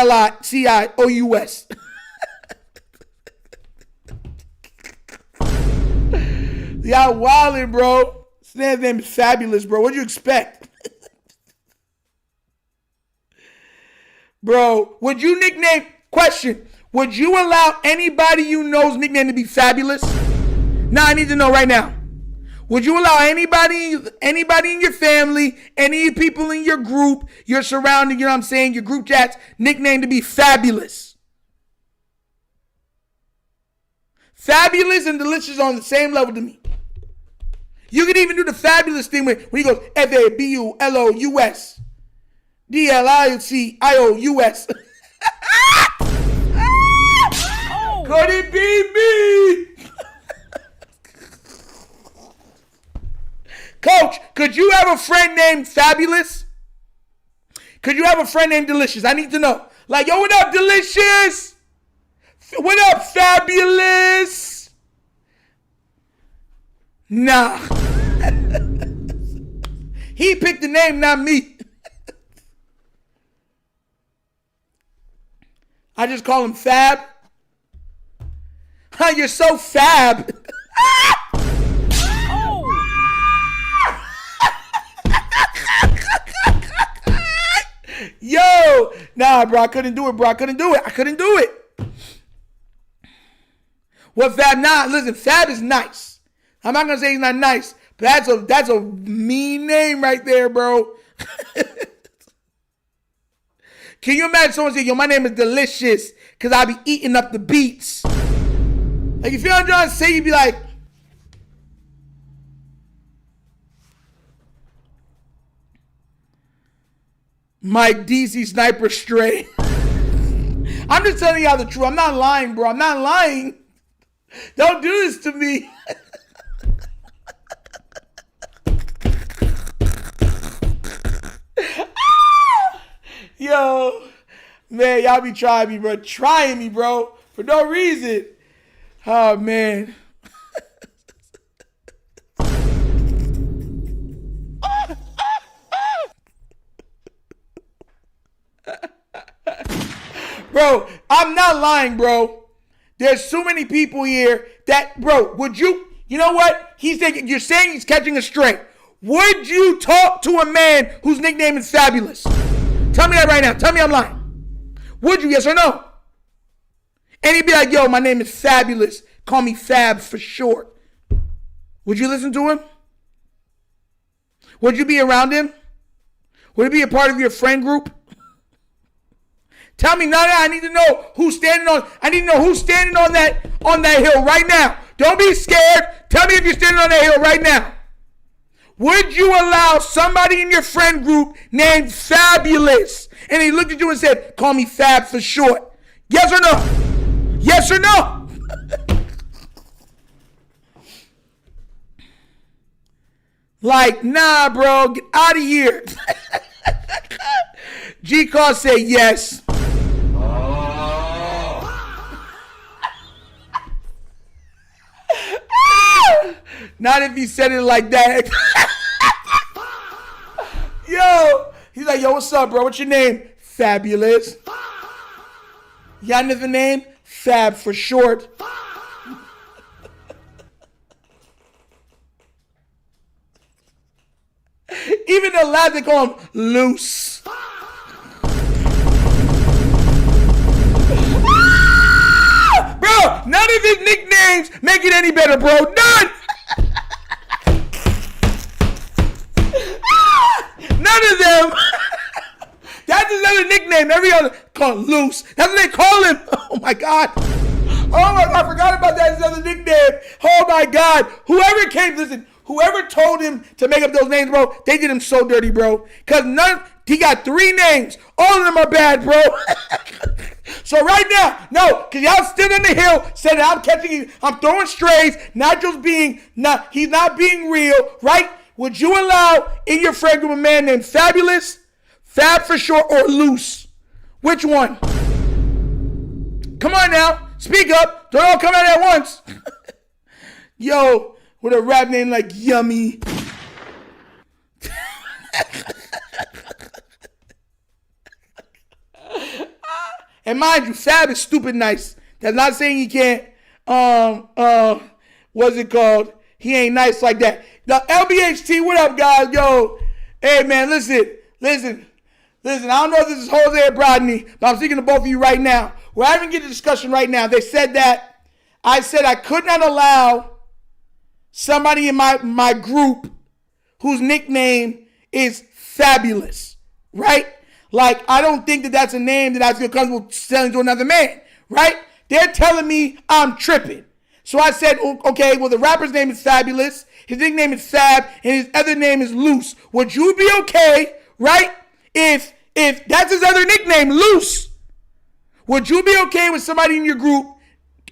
DLICIOUS. Y'all wildin', bro. This man's name is Fabulous, bro. What'd you expect? Bro, would you nickname, question, would you allow anybody you know's nickname to be Fabulous? Now I need to know right now. Would you allow anybody in your family, any people in your group, your surrounding, you know what I'm saying, your group chats, nickname to be Fabulous? Fabulous and Delicious are on the same level to me. You could even do the Fabulous thing when he goes FABULOUS. DLICIOUS. Oh. Could it be me? Coach, could you have a friend named Fabulous? Could you have a friend named Delicious? I need to know. Like, yo, what up, Delicious? What up, Fabulous? Nah. He picked the name, not me. I just call him Fab. Huh, you're so fab. Yo, nah, bro, I couldn't do it, bro. I couldn't do it. What Fab? Nah, listen, Fab is nice. I'm not gonna say he's not nice, but that's a mean name right there, bro. Can you imagine someone saying, yo, my name is Delicious because I be eating up the beats? Like, if you're trying to say, you'd be like, Mike DC Sniper Stray. I'm just telling y'all the truth. I'm not lying, bro. I'm not lying. Don't do this to me. Yo, man, y'all be trying me, bro. Trying me, bro. For no reason. Oh, man. Bro, I'm not lying, bro. There's so many people here that, bro, would you know what? You're saying he's catching a stray. Would you talk to a man whose nickname is Fabulous? Tell me that right now. Tell me I'm lying. Would you, yes or no? And he'd be like, yo, my name is Fabulous. Call me Fab for short. Would you listen to him? Would you be around him? Would it be a part of your friend group? Tell me, I need to know who's standing on. I need to know who's standing on that hill right now. Don't be scared. Tell me if you're standing on that hill right now. Would you allow somebody in your friend group named Fabulous, and he looked at you and said, call me Fab for short? Yes or no? Yes or no? Like, nah, bro, get out of here. G-Call say yes. Not if he said it like that. Yo, he's like, yo, what's up, bro? What's your name? Fabulous. Y'all know the name? Fab for short. Even the lad, they call him Loose. Bro, none of his nicknames make it any better, bro. None. None of them. That's another nickname. Every other call him Loose. That's what they call him. Oh my God. Oh my God, I forgot about that. His other nickname. Oh my God. Whoever told him to make up those names, bro, they did him so dirty, bro. Because he got 3 names. All of them are bad, bro. So right now, no, because y'all still on the hill, said I'm catching you, I'm throwing strays, he's not being real, right? Would you allow in your friend group a man named Fabulous, Fab for short, or Loose? Which one? Come on now, speak up. Don't all come out at once. Yo, with a rap name like Yummy. And mind you, Fab is stupid nice. That's not saying he can't, what's it called? He ain't nice like that. The LBHT, what up, guys? Yo, hey, man, listen. I don't know if this is Jose or Brodney, but I'm speaking to both of you right now. We're having a discussion right now. They said that I said I could not allow somebody in my group whose nickname is Fabulous, right? Like, I don't think that that's a name that I feel comfortable selling to another man, right? They're telling me I'm tripping. So I said, okay, well, the rapper's name is Fabulous, his nickname is Fab, and his other name is Loose. Would you be okay, right, if that's his other nickname, Loose? Would you be okay with somebody in your group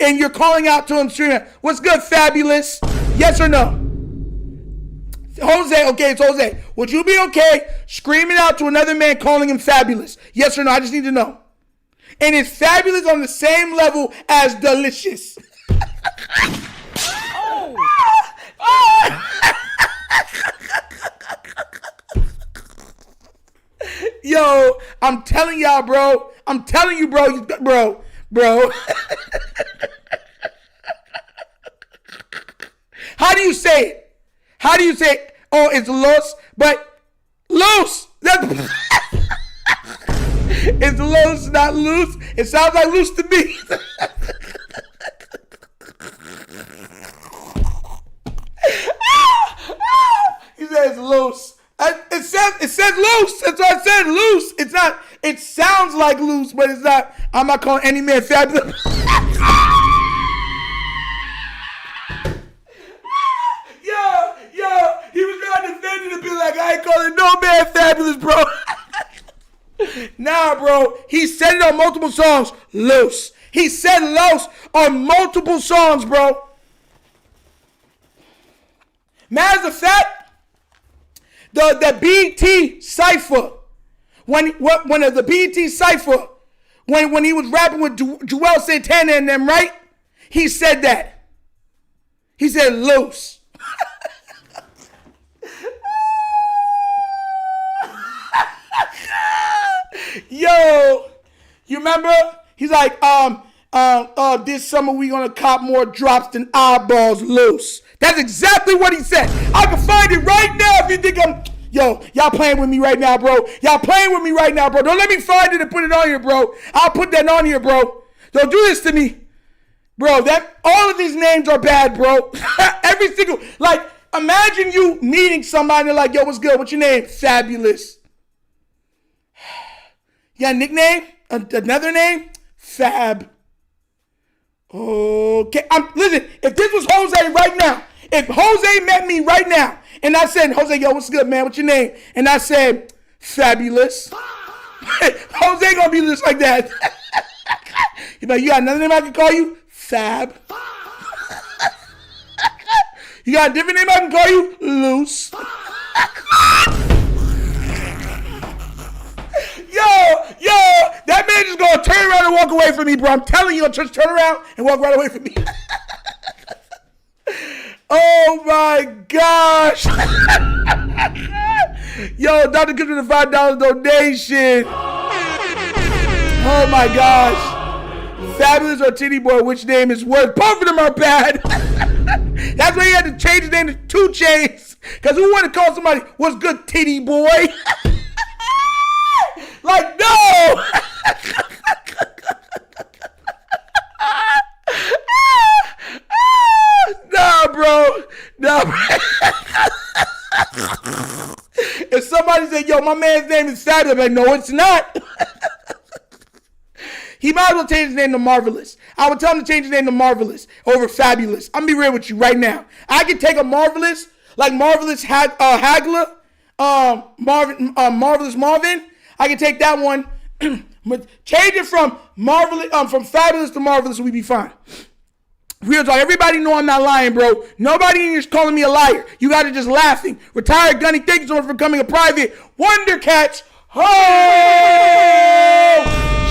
and you're calling out to him, streaming, what's good, Fabulous? Yes or no? Jose, okay, it's Jose. Would you be okay screaming out to another man calling him Fabulous? Yes or no? I just need to know. And is Fabulous on the same level as Delicious? Yo, I'm telling y'all, bro. I'm telling you, bro. Bro. How do you say it? Oh, it's Los, but Loose. It's Los, not Loose. It sounds like Loose to me. He says Loose. It says Loose. That's what I said, Loose. It's not. It sounds like Loose, but it's not. I'm not calling any man Fabulous. Yo, he was trying to defend it and be like, I ain't calling no man Fabulous, bro. Nah, bro. He said it on multiple songs. Loose. He said Loose on multiple songs, bro. Matter of fact, the BT Cypher, when the BT Cypher, when he was rapping with Joel Santana and them, right? He said that. He said Loose. Yo, you remember? He's like, this summer we gonna cop more drops than eyeballs Loose. That's exactly what he said. I can find it right now if you think I'm... Yo, y'all playing with me right now, bro. Don't let me find it and put it on here, bro. I'll put that on here, bro. Don't do this to me. Bro, all of these names are bad, bro. Every single... Like, imagine you meeting somebody and like, yo, what's good? What's your name? Fabulous. You got a nickname? Another name? Fab. Okay. Listen, if this was Jose right now, if Jose met me right now, and I said, Jose, yo, what's good, man? What's your name? And I said, Fabulous. Jose gonna be just like that. He's like, you got another name I can call you? Fab. You got a different name I can call you? Loose. Yo, that man just gonna turn around and walk away from me, bro. I'm telling you, just turn around and walk right away from me. Oh my gosh. Yo, Dr. Gives me the $5 donation. Oh my gosh. Fabulous or Titty Boy, which name is worse? Both of them are bad. That's why he had to change his name to 2 Chainz. Because who want to call somebody, what's good, Titty Boy? Like, no! Nah, bro. If somebody said, yo, my man's name is Fabulous, I'm like, no, it's not. He might as well change his name to Marvelous. I would tell him to change his name to Marvelous over Fabulous. I'm going to be real with you right now. I could take a Marvelous, like Marvelous Hagler, Marvelous Marvin. I can take that one, change it from Fabulous to Marvelous, we'd be fine. Real talk, everybody know I'm not lying, bro. Nobody in here is calling me a liar. You guys are just laughing. Retired Gunny, thank you so much for becoming a private. Wondercats, ho!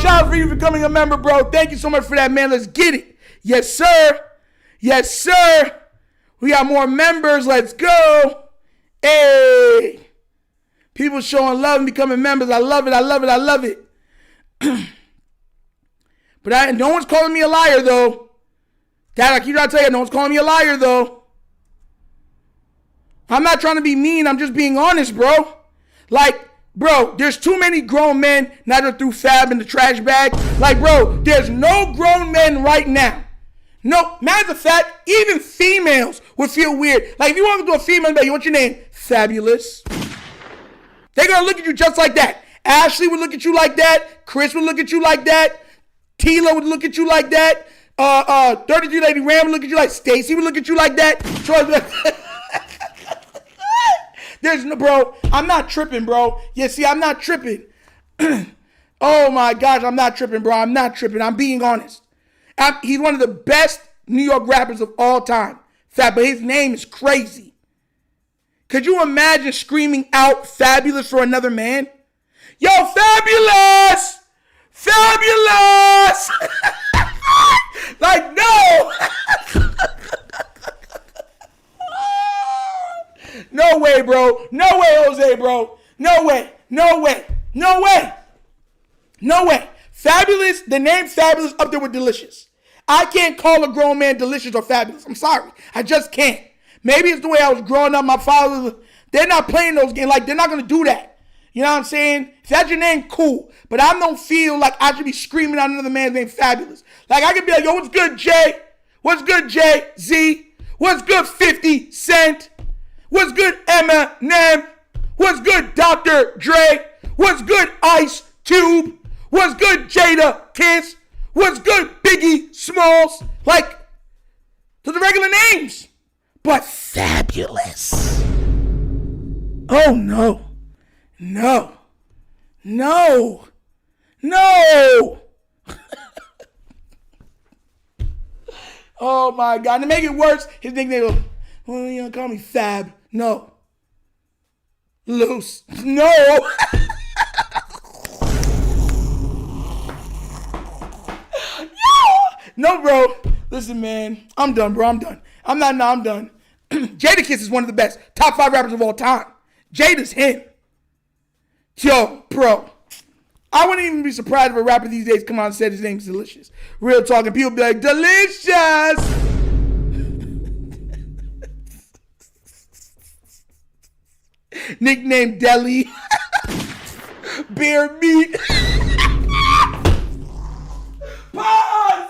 Shout out for you for becoming a member, bro. Thank you so much for that, man. Let's get it. Yes, sir. Yes, sir. We got more members. Let's go. Hey. People showing love and becoming members. I love it. But no one's calling me a liar, though. Dad, I keep trying to tell you, no one's calling me a liar, though. I'm not trying to be mean. I'm just being honest, bro. Like, bro, there's too many grown men now that threw Fab in the trash bag. Like, bro, there's no grown men right now. No, matter of fact, even females would feel weird. Like, if you walk into a female, you what's your name? Fabulous. They're going to look at you just like that. Ashley would look at you like that. Chris would look at you like that. Tila would look at you like that. 33 Lady Ram would look at you like Stacy would look at you like that. There's no, bro, I'm not tripping, bro. Yeah, see, I'm not tripping. Oh my gosh, I'm not tripping, bro. I'm not tripping. I'm being honest. He's one of the best New York rappers of all time. But his name is crazy. Could you imagine screaming out Fabulous for another man? Yo, Fabulous! Fabulous! Like, no! No way, bro. No way, Jose, bro. No way. No way. No way. No way. Fabulous, the name Fabulous up there with Delicious. I can't call a grown man Delicious or Fabulous. I'm sorry. I just can't. Maybe it's the way I was growing up. My father, they're not playing those games. Like, they're not going to do that. You know what I'm saying? If that's your name, cool. But I don't feel like I should be screaming out another man's name Fabulous. Like, I could be like, yo, what's good, Jay? What's good, Jay? Z? What's good, 50 Cent? What's good, Eminem? What's good, Dr. Dre? What's good, Ice Cube? What's good, Jada Kiss? What's good, Biggie Smalls? Like, to the regular names. But Fabulous. Oh, no. No. No. No. Oh, my God. To make it worse, his nickname was, well, you don't call me Fab. No. Loose. No. No, bro. Listen, man. I'm done, bro. I'm done. I'm done. Jadakiss is one of the best. Top 5 rappers of all time. Jada's him. Yo, bro. I wouldn't even be surprised if a rapper these days come out and said his name's Delicious. Real talking. People be like, Delicious. Nickname Deli. Beer meat. Pause.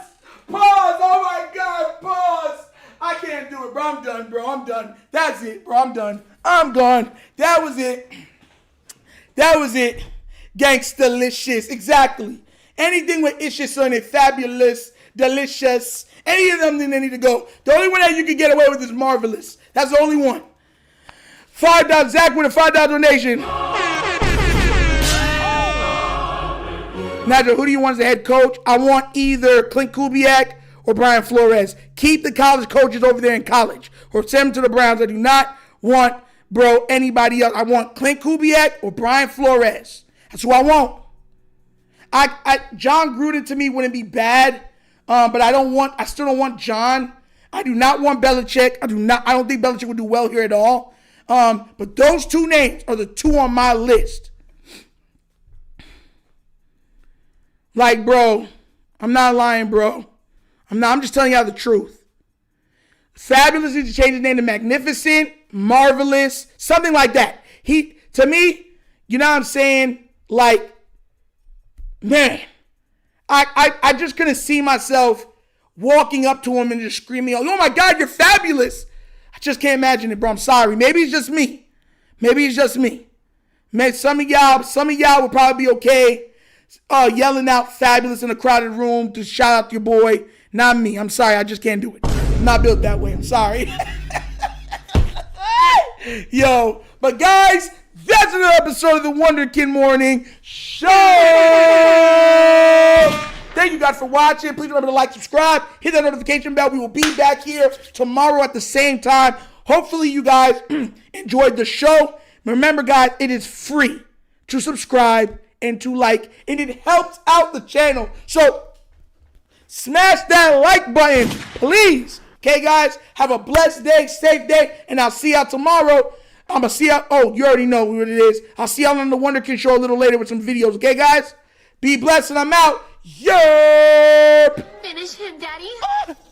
Oh my God. Pause. I can't do it, bro. I'm done, bro. I'm done. That's it, bro. I'm done. I'm gone. That was it. Gangstalicious. Exactly. Anything with issues on it, Fabulous, Delicious, any of them, then they need to go. The only one that you can get away with is Marvelous. That's the only one. $5, Zach with a $5 donation. Nigel, who do you want as the head coach? I want either Clint Kubiak or Brian Flores. Keep the college coaches over there in college, or send them to the Browns. I do not want, bro, anybody else. I want Clint Kubiak or Brian Flores. That's who I want. John Gruden to me wouldn't be bad, but I still don't want John. I do not want Belichick. I don't think Belichick would do well here at all. But those two names are the two on my list. Like, bro, I'm not lying, bro. I'm just telling y'all the truth. Fabulous needs to change his name to Magnificent, Marvelous, something like that. To me, you know what I'm saying? Like, man, I just couldn't see myself walking up to him and just screaming, oh my God, you're fabulous. I just can't imagine it, bro. I'm sorry. Maybe it's just me. Man, some of y'all would probably be okay yelling out fabulous in a crowded room to shout out to your boy. Not me. I'm sorry. I just can't do it. I'm not built that way. I'm sorry. Yo, but guys, that's another episode of the Wonder Kid Morning Show. Thank you guys for watching. Please remember to like, subscribe, hit that notification bell. We will be back here tomorrow at the same time. Hopefully you guys enjoyed the show. Remember, guys, it is free to subscribe and to like, and it helps out the channel. So smash that like button, please. Okay, guys, have a blessed day, safe day, and I'll see y'all tomorrow. I'm going to see y'all. Oh, you already know what it is. I'll see y'all on the Wonder Kid Show a little later with some videos. Okay, guys? Be blessed, and I'm out. Yo! Daddy.